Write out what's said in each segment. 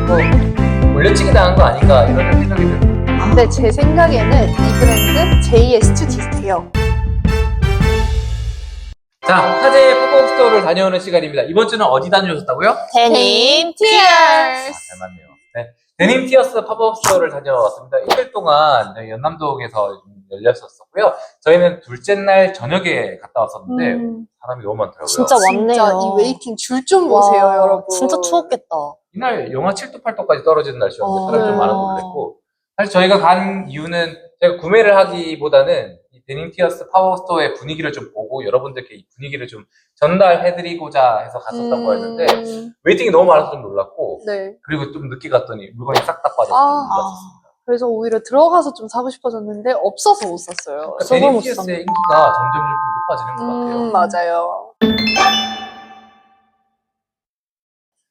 뭐 올려치기 당한 거 아닌가 이런 생각이 듭니다. 근데 제 생각에는 이 브랜드 JS2 비슷해요. 자, 화제의 팝업 스토어를 다녀오는 시간입니다. 이번 주는 어디 다녀오셨다고요? 데님 티어스. 잘 맞네요. 네. 데님 티어스 팝업 스토어를 다녀왔습니다. 이틀 동안 저희 연남동에서 열렸었고요. 저희는 둘째 날 저녁에 갔다 왔었는데 사람이 너무 많더라고요. 진짜 많네요. 진짜 이 웨이팅 줄 좀 보세요, 와, 여러분. 진짜 추웠겠다. 이날 영하 7도, 8도까지 떨어지는 날씨였는데 사람이 좀 네. 많은 놀랬고, 사실 저희가 간 이유는 제가 구매를 하기보다는 이 데님 티어스 팝업 스토어의 분위기를 좀 보고 여러분들께 이 분위기를 좀 전달해드리고자 해서 갔었던 거였는데 웨이팅이 너무 많아서 좀 놀랐고, 네. 그리고 좀 늦게 갔더니 물건이 싹 다 빠져서 아. 놀랐었습니다. 그래서 오히려 들어가서 좀 사고 싶어졌는데 없어서 못 샀어요. 그러니까 저도 데님 못 티어스의 인기가 점점 높아지는 것 같아요. 맞아요.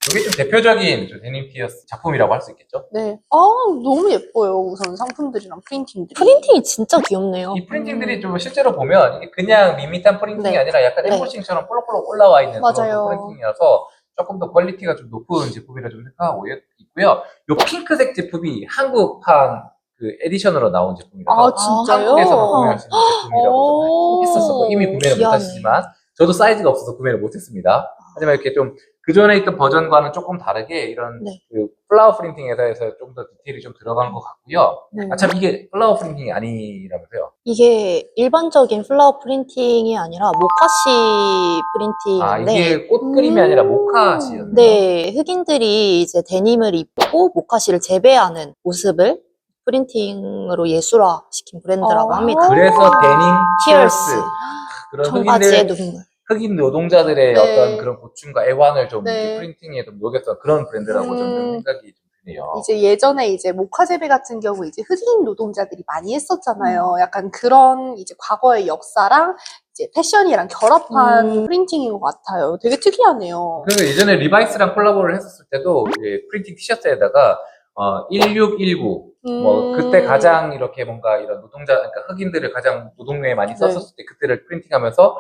이게 좀 대표적인 좀 데님 티어스 작품이라고 할 수 있겠죠? 네. 아, 너무 예뻐요. 우선 상품들이랑 프린팅들이. 프린팅이 진짜 귀엽네요. 이 프린팅들이 좀 실제로 보면 이게 그냥 밋밋한 프린팅이 네. 아니라 약간 네. 엠보싱처럼 볼록볼록 올라와 있는 맞아요. 그런 프린팅이라서 조금 더 퀄리티가 좀 높은 제품이라 좀 생각하고 있고요. 요 핑크색 제품이 한국판 그 에디션으로 나온 제품이라서 아, 진짜요? 한국에서만 구매할 수 있는 제품이라고 오. 좀 했었었고 이미 구매를 귀하네. 못하시지만 저도 사이즈가 없어서 구매를 못했습니다. 하지만 이렇게 좀 그전에 있던 버전과는 조금 다르게 이런 네. 그 플라워 프린팅에서 해서 좀 더 디테일이 좀 들어간 것 같고요. 네. 아, 참 이게 플라워 프린팅이 아니라면서요? 이게 일반적인 플라워 프린팅이 아니라 모카시 아, 프린팅인데, 이게 꽃 그림이 아니라 모카시였네요. 네, 흑인들이 이제 데님을 입고 모카시를 재배하는 모습을 프린팅으로 예술화시킨 브랜드라고 아. 합니다. 그래서 데님 티어스. 티어스. 그런 청바지의 흑인들, 눈물. 흑인 노동자들의 네. 어떤 그런 고충과 애환을 좀 네. 이렇게 프린팅에 좀 녹였던 그런 브랜드라고 좀 생각이 좀 드네요. 이제 예전에 이제 모카제베 같은 경우 이제 흑인 노동자들이 많이 했었잖아요. 약간 그런 이제 과거의 역사랑 이제 패션이랑 결합한 프린팅인 것 같아요. 되게 특이하네요. 그래서 예전에 리바이스랑 콜라보를 했었을 때도 이제 프린팅 티셔츠에다가 1619 뭐 그때 가장 이렇게 뭔가 이런 노동자 그러니까 흑인들을 가장 노동요에 많이 썼었을 때 그때를 프린팅하면서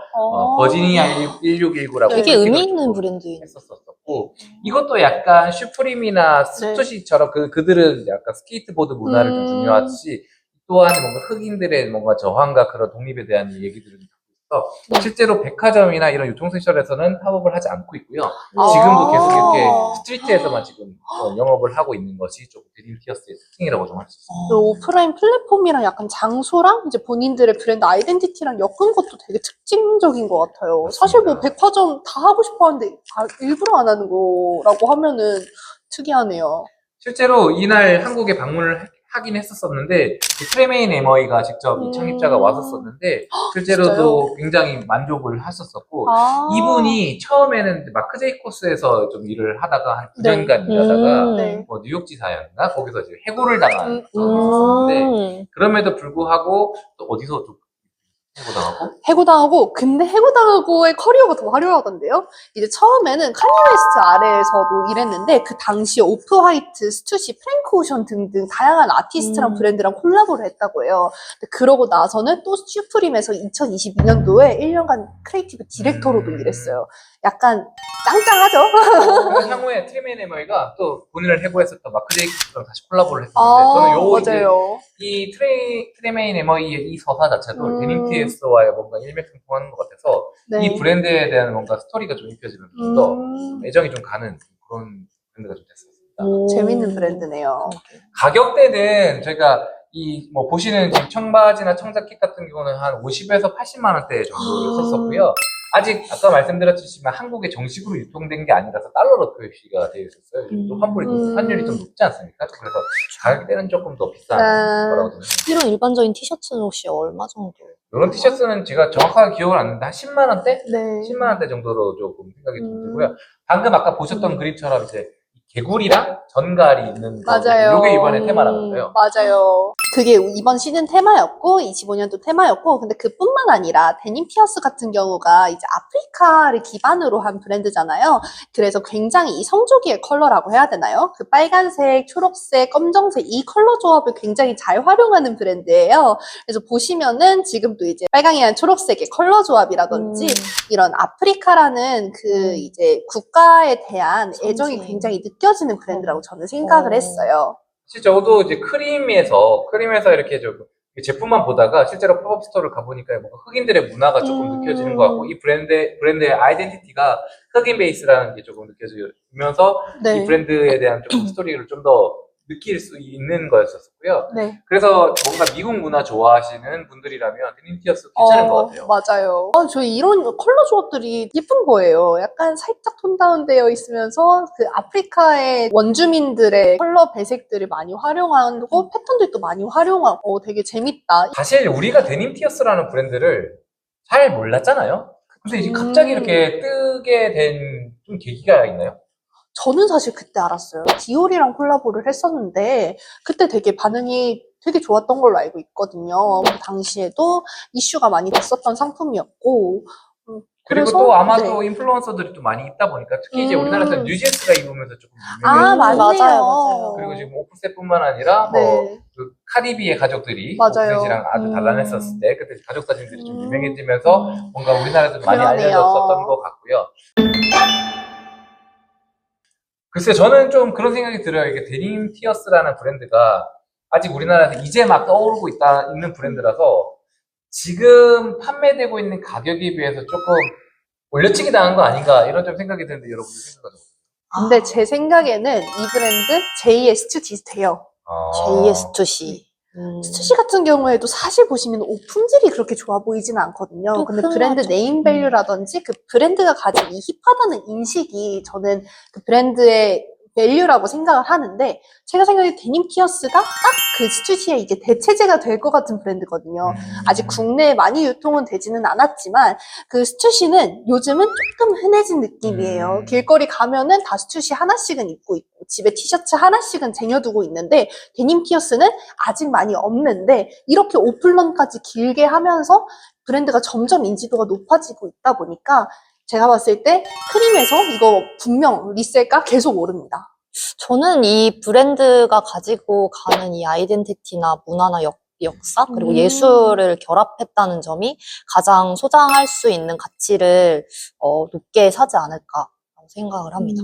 버지니아 1619라고 되게 의미 있는 브랜드예요. 했었었고 이것도 약간 슈프림이나 스투시처럼 그들은 약간 스케이트보드 문화를 좀 중요하듯이 또한 뭔가 흑인들의 뭔가 저항과 그런 독립에 대한 얘기들을 갖고 있어 실제로 백화점이나 이런 유통시설에서는 팝업을 하지 않고 있고요. 지금도 계속 이렇게 스트리트에서만 지금 영업을 하고 있는 것이 좀 데님 티어스의 특징이라고 좀 할 수 있습니다. 오프라인 플랫폼이랑 약간 장소랑 이제 본인들의 브랜드 아이덴티티랑 엮은 것도 되게 특징적인 것 같아요. 맞습니다. 사실 뭐 백화점 다 하고 싶어 하는데 일부러 안 하는 거라고 하면은 특이하네요. 실제로 이날 한국에 방문을 하긴 했었었는데 이 트레메인 에머이가 직접 이 창립자가 왔었었는데 실제로도 굉장히 만족을 했었었고 이분이 처음에는 마크 제이코스에서 좀 일을 하다가 한 9년간 일하다가 네. 뭐 뉴욕지사였나 거기서 이제 해고를 당한 적이 있었는데 그럼에도 불구하고 또 어디서 좀 해고당하고 해고당하고, 근데 해고당하고의 커리어가 더 화려하던데요? 이제 처음에는 카니 웨스트 아래에서도 일했는데, 그 당시에 오프화이트, 스투시, 프랭크 오션 등등 다양한 아티스트랑 브랜드랑 콜라보를 했다고 해요. 근데 그러고 나서는 또 슈프림에서 2022년도에 1년간 크리에이티브 디렉터로도 일했어요. 약간 짱짱하죠? 그래서 향후에 트레메인 에머이가 또 본인을 해고했었던 마크 제이코스랑 다시 콜라보를 했었는데 저는 맞아요. 이 트레메인 에머이의 이 서사 자체도 데님 티어스와의 뭔가 일맥상통하는 것 같아서 이 브랜드에 대한 뭔가 스토리가 좀 입혀지면서 좀 더 애정이 좀 가는 그런 브랜드가 좀 됐었습니다. 재밌는 브랜드네요. 가격대는 저희가 이 뭐 보시는 지금 청바지나 청자켓 같은 경우는 한 50에서 80만 원대 정도 썼었고요. 아직 아까 말씀드렸지만 한국에 정식으로 유통된 게 아니라서 달러로 표시가 되어 있었어요. 또 환율이 좀 높지 않습니까? 그래서 가격대는 조금 더 비싼 거라고 생각합니다. 이런 일반적인 티셔츠는 혹시 얼마 정도? 이런 티셔츠는 제가 정확하게 기억을 안 나는데 한 10만 원대? 네. 10만 원대 정도로 조금 생각이 좀 들고요. 방금 아까 보셨던 그림처럼 이제 개구리랑 전갈이 있는 거 맞아요. 이게 이번에 테마라면서요. 맞아요. 그게 이번 시즌 테마였고 25년도 테마였고 근데 그뿐만 아니라 데님 티어스 같은 경우가 이제 아프리카를 기반으로 한 브랜드잖아요. 그래서 굉장히 이 성조기의 컬러라고 해야 되나요? 그 빨간색, 초록색, 검정색 이 컬러 조합을 굉장히 잘 활용하는 브랜드예요. 그래서 보시면은 지금도 이제 빨강이랑 초록색의 컬러 조합이라든지 이런 아프리카라는 그 이제 국가에 대한 애정이 섬세해. 굉장히 느껴지는 브랜드라고 저는 생각을 했어요. 사실 저도 이제 크림에서 이렇게 좀 제품만 보다가 실제로 팝업 스토어를 가보니까 뭔가 흑인들의 문화가 조금 느껴지는 것 같고 이 브랜드의 아이덴티티가 흑인 베이스라는 게 조금 느껴지면서 네. 이 브랜드에 대한 조금 스토리를 좀 더 느낄 수 있는 거였었고요. 네. 그래서 뭔가 미국 문화 좋아하시는 분들이라면 데님 티어스 괜찮은 것 같아요. 맞아요. 저 이런 컬러 조합들이 예쁜 거예요. 약간 살짝 톤 다운되어 있으면서 그 아프리카의 원주민들의 컬러 배색들을 많이 활용하고 패턴들도 많이 활용하고 되게 재밌다. 사실 우리가 데님 티어스라는 브랜드를 잘 몰랐잖아요. 근데 이제 갑자기 이렇게 뜨게 된 좀 계기가 있나요? 저는 사실 그때 알았어요. 디올이랑 콜라보를 했었는데 그때 되게 반응이 되게 좋았던 걸로 알고 있거든요. 그 당시에도 이슈가 많이 됐었던 상품이었고 그리고 그래서 또 아마도 네. 인플루언서들이 또 많이 있다 보니까 특히 이제 우리나라에서 뉴진스가 입으면서 조금 아, 유명해요. 맞네요. 맞아요. 그리고 지금 오프셋뿐만 아니라 네. 뭐 그 카리비의 가족들이 맞아요. 오프셋이랑 아주 단란했었을 때 그때 가족 사진들이 좀 유명해지면서 뭔가 우리나라에도 많이 그러네요. 알려졌었던 것 같고요. 글쎄 저는 좀 그런 생각이 들어요. 이게 데님 티어스라는 브랜드가 아직 우리나라에서 이제 막 떠오르고 있는 브랜드라서 지금 판매되고 있는 가격에 비해서 조금 올려치기 당한 거 아닌가 이런 좀 생각이 드는데 여러분들 생각하죠? 근데 제 생각에는 이 브랜드 JS2 비슷해요. JS2C. 스투시 같은 경우에도 사실 보시면 오품질이 그렇게 좋아 보이지는 않거든요. 또 근데 브랜드 흔하죠. 네임 밸류라든지 그 브랜드가 가진 이 힙하다는 인식이 저는 그 브랜드의 밸류라고 생각을 하는데 제가 생각에 데님 티어스가 딱 그 스투시의 이제 대체제가 될 것 같은 브랜드거든요. 아직 국내에 많이 유통은 되지는 않았지만 그 스투시는 요즘은 조금 흔해진 느낌이에요. 길거리 가면은 다 스투시 하나씩은 입고 있고 집에 티셔츠 하나씩은 쟁여두고 있는데 데님 티어스는 아직 많이 없는데 이렇게 오픈런까지 길게 하면서 브랜드가 점점 인지도가 높아지고 있다 보니까 제가 봤을 때 크림에서 이거 분명 리셀가 계속 오릅니다. 저는 이 브랜드가 가지고 가는 이 아이덴티티나 문화나 역사 그리고 예술을 결합했다는 점이 가장 소장할 수 있는 가치를 높게 사지 않을까라고 생각을 합니다.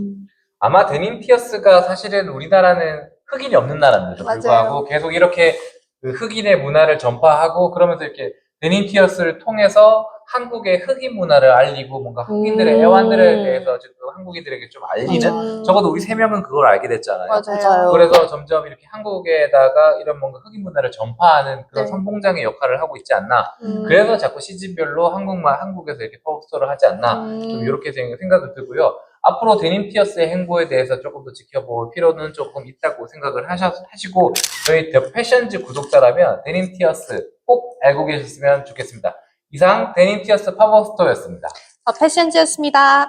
아마 데님 티어스가 사실은 우리나라는 흑인이 없는 나라인데도 맞아요. 불구하고 계속 이렇게 그 흑인의 문화를 전파하고 그러면서 이렇게 데님 티어스를 통해서 한국의 흑인 문화를 알리고 뭔가 흑인들의 애완들에 대해서 지금 한국인들에게 좀 알리는 적어도 우리 세 명은 그걸 알게 됐잖아요. 맞아요. 그래서 점점 이렇게 한국에다가 이런 뭔가 흑인 문화를 전파하는 그런 네. 선봉장의 역할을 하고 있지 않나. 그래서 자꾸 시즌별로 한국에서 이렇게 팝업스토어를 하지 않나. 좀 이렇게 생각을 들고요. 앞으로 데님 티어스의 행보에 대해서 조금 더 지켜볼 필요는 조금 있다고 생각을 하시고 저희 더 패션즈 구독자라면 데님 티어스 꼭 알고 계셨으면 좋겠습니다. 이상 데님 티어스 팝업 스토어였습니다. 패션즈였습니다.